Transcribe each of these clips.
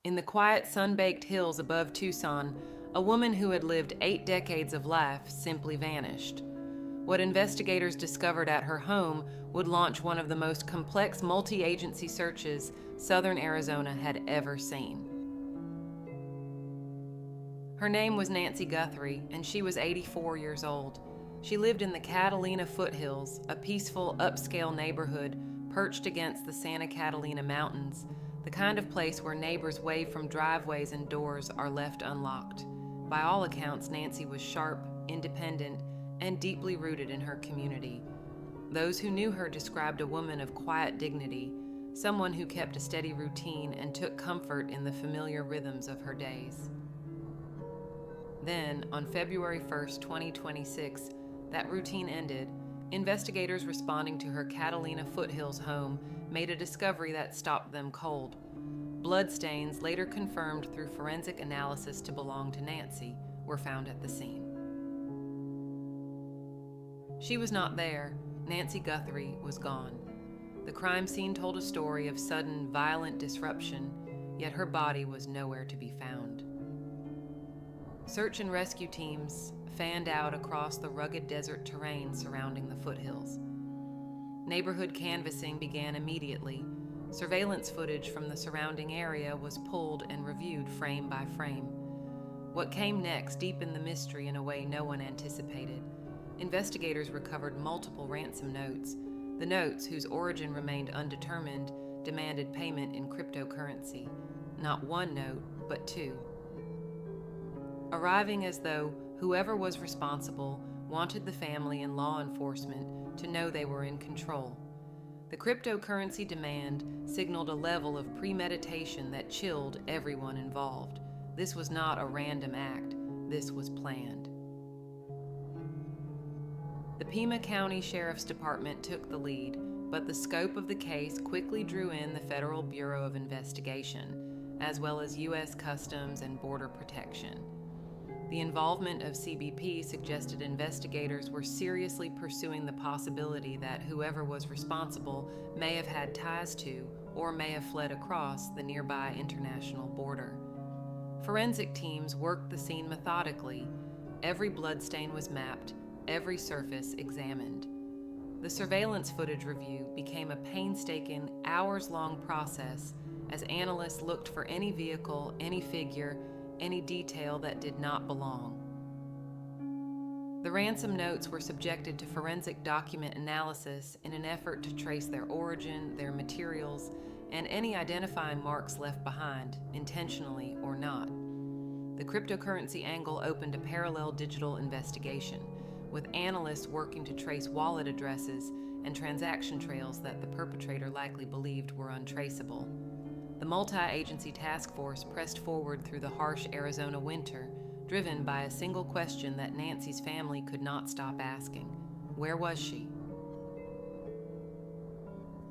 In the quiet, sun-baked hills above Tucson, a woman who had lived 8 decades of life simply vanished. What investigators discovered at her home would launch one of the most complex multi-agency searches southern Arizona had ever seen. Her name was Nancy Guthrie, and she was 84 years old. She lived in the Catalina Foothills, a peaceful, upscale neighborhood perched against the Santa Catalina Mountains, the kind of place where neighbors wave from driveways and doors are left unlocked. By all accounts, Nancy was sharp, independent, and deeply rooted in her community. Those who knew her described a woman of quiet dignity, someone who kept a steady routine and took comfort in the familiar rhythms of her days. Then, on February 1st, 2026, that routine ended. Investigators responding to her Catalina Foothills home made a discovery that stopped them cold. Bloodstains, later confirmed through forensic analysis to belong to Nancy, were found at the scene. She was not there. Nancy Guthrie was gone. The crime scene told a story of sudden, violent disruption, yet her body was nowhere to be found. Search and rescue teams fanned out across the rugged desert terrain surrounding the foothills. Neighborhood canvassing began immediately. Surveillance footage from the surrounding area was pulled and reviewed frame by frame. What came next deepened the mystery in a way no one anticipated. Investigators recovered multiple ransom notes. The notes, whose origin remained undetermined, demanded payment in cryptocurrency. Not one note, but 2. Arriving as though whoever was responsible wanted the family and law enforcement to know they were in control. The cryptocurrency demand signaled a level of premeditation that chilled everyone involved. This was not a random act. This was planned. The Pima County Sheriff's Department took the lead, but the scope of the case quickly drew in the Federal Bureau of Investigation, as well as U.S. Customs and Border Protection. The involvement of CBP suggested investigators were seriously pursuing the possibility that whoever was responsible may have had ties to or may have fled across the nearby international border. Forensic teams worked the scene methodically. Every bloodstain was mapped, every surface examined. The surveillance footage review became a painstaking, hours-long process as analysts looked for any vehicle, any figure, any detail that did not belong. The ransom notes were subjected to forensic document analysis in an effort to trace their origin, their materials, and any identifying marks left behind, intentionally or not. The cryptocurrency angle opened a parallel digital investigation, with analysts working to trace wallet addresses and transaction trails that the perpetrator likely believed were untraceable. The multi-agency task force pressed forward through the harsh Arizona winter, driven by a single question that Nancy's family could not stop asking. Where was she?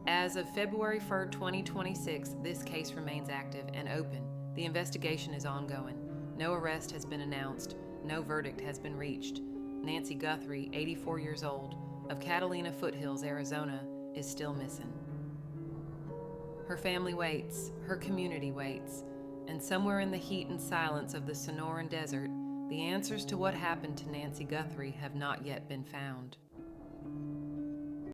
As of February 1st, 2026, this case remains active and open. The investigation is ongoing. No arrest has been announced. No verdict has been reached. Nancy Guthrie, 84 years old, of Catalina Foothills, Arizona, is still missing. Her family waits, her community waits, and somewhere in the heat and silence of the Sonoran Desert, the answers to what happened to Nancy Guthrie have not yet been found.